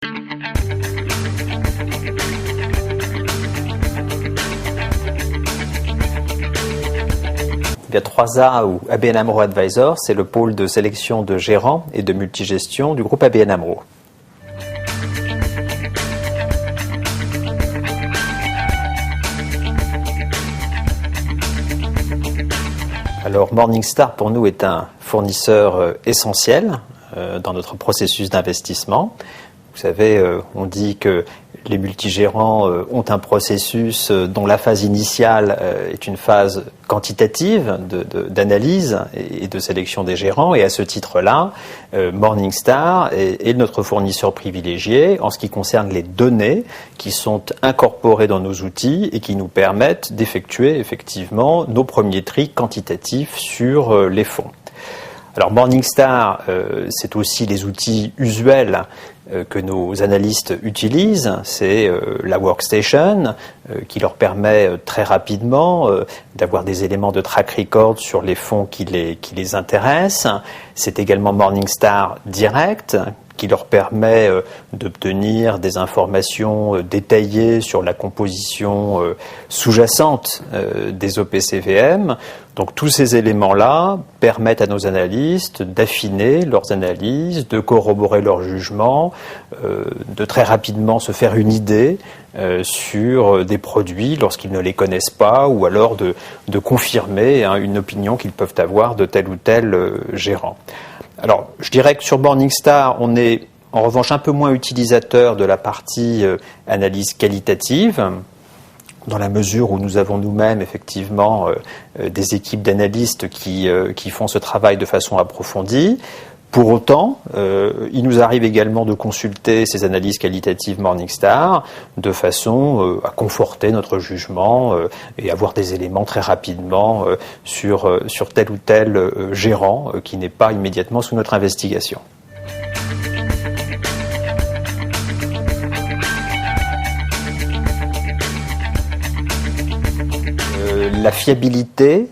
Il y a 3A ou ABN AMRO Advisors, c'est le pôle de sélection de gérants et de multigestion du groupe ABN AMRO. Alors Morningstar pour nous est un fournisseur essentiel dans notre processus d'investissement. Vous savez, on dit que les multigérants ont un processus dont la phase initiale est une phase quantitative d'analyse et de sélection des gérants. Et à ce titre-là, Morningstar est notre fournisseur privilégié en ce qui concerne les données qui sont incorporées dans nos outils et qui nous permettent d'effectuer effectivement nos premiers tris quantitatifs sur les fonds. Alors Morningstar, c'est aussi les outils usuels que nos analystes utilisent, c'est la workstation qui leur permet très rapidement d'avoir des éléments de track record sur les fonds qui les intéressent. C'est également Morningstar Direct qui leur permet d'obtenir des informations détaillées sur la composition sous-jacente des OPCVM. Donc tous ces éléments-là permettent à nos analystes d'affiner leurs analyses, de corroborer leurs jugements, de très rapidement se faire une idée sur des produits lorsqu'ils ne les connaissent pas, ou alors de confirmer une opinion qu'ils peuvent avoir de tel ou tel gérant. Alors, je dirais que sur Morningstar, on est en revanche un peu moins utilisateur de la partie analyse qualitative, dans la mesure où nous avons nous-mêmes effectivement des équipes d'analystes qui font ce travail de façon approfondie. Pour autant, il nous arrive également de consulter ces analyses qualitatives Morningstar de façon à conforter notre jugement et avoir des éléments très rapidement sur tel ou tel gérant qui n'est pas immédiatement sous notre investigation. La fiabilité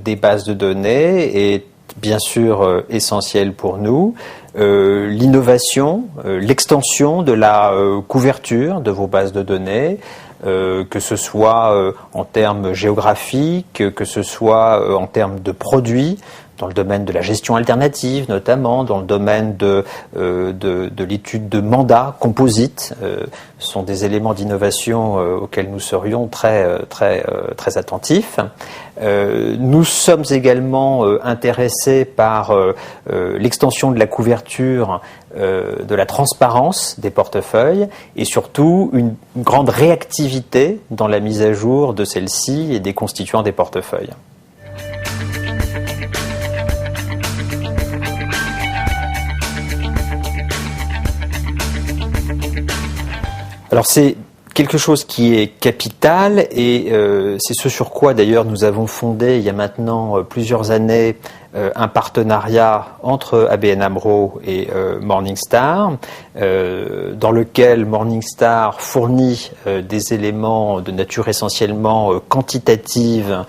des bases de données est bien sûr essentiel pour nous. L'innovation, l'extension de la couverture de vos bases de données, que ce soit en termes géographiques, que ce soit en termes de produits, dans le domaine de la gestion alternative notamment, dans le domaine de l'étude de mandats composites, sont des éléments d'innovation auxquels nous serions très attentifs. Nous sommes également intéressés par l'extension de la couverture, de la transparence des portefeuilles et surtout une grande réactivité dans la mise à jour de celles-ci et des constituants des portefeuilles. Alors c'est quelque chose qui est capital et c'est ce sur quoi d'ailleurs nous avons fondé il y a maintenant plusieurs années un partenariat entre ABN AMRO et Morningstar, dans lequel Morningstar fournit des éléments de nature essentiellement quantitative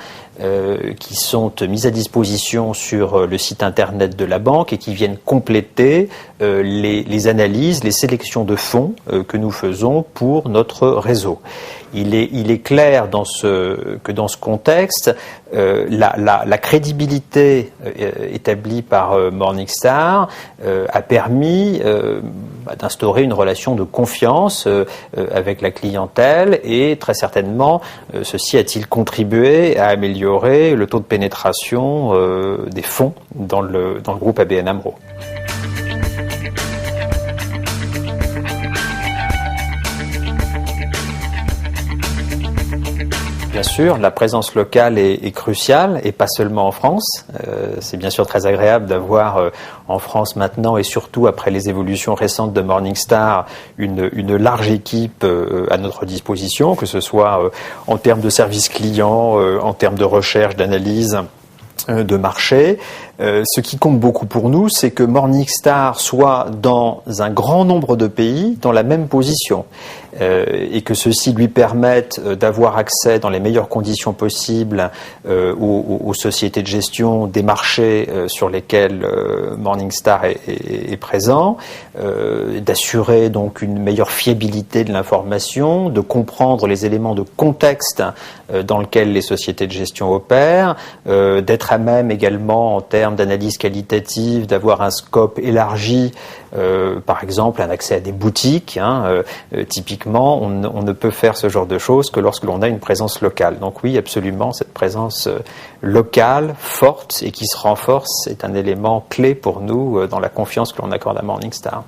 qui sont mis à disposition sur le site internet de la banque et qui viennent compléter les analyses, les sélections de fonds que nous faisons pour notre réseau. Il est clair que dans ce contexte, la crédibilité établie par Morningstar a permis d'instaurer une relation de confiance avec la clientèle et très certainement ceci a-t-il contribué à améliorer le taux de pénétration des fonds dans le groupe ABN AMRO. Bien sûr, la présence locale est cruciale et pas seulement en France. C'est bien sûr très agréable d'avoir en France maintenant et surtout après les évolutions récentes de Morningstar une large équipe à notre disposition, que ce soit en termes de service client, en termes de recherche, d'analyse, de marché. Ce qui compte beaucoup pour nous, c'est que Morningstar soit dans un grand nombre de pays dans la même position et que ceci lui permette d'avoir accès dans les meilleures conditions possibles aux sociétés de gestion des marchés sur lesquels Morningstar est présent, d'assurer donc une meilleure fiabilité de l'information, de comprendre les éléments de contexte dans lequel les sociétés de gestion opèrent, d'être à même également en termes d'analyse qualitative, d'avoir un scope élargi, par exemple un accès à des boutiques. Typiquement, on ne peut faire ce genre de choses que lorsque l'on a une présence locale. Donc oui, absolument, cette présence locale, forte et qui se renforce est un élément clé pour nous dans la confiance que l'on accorde à Morningstar.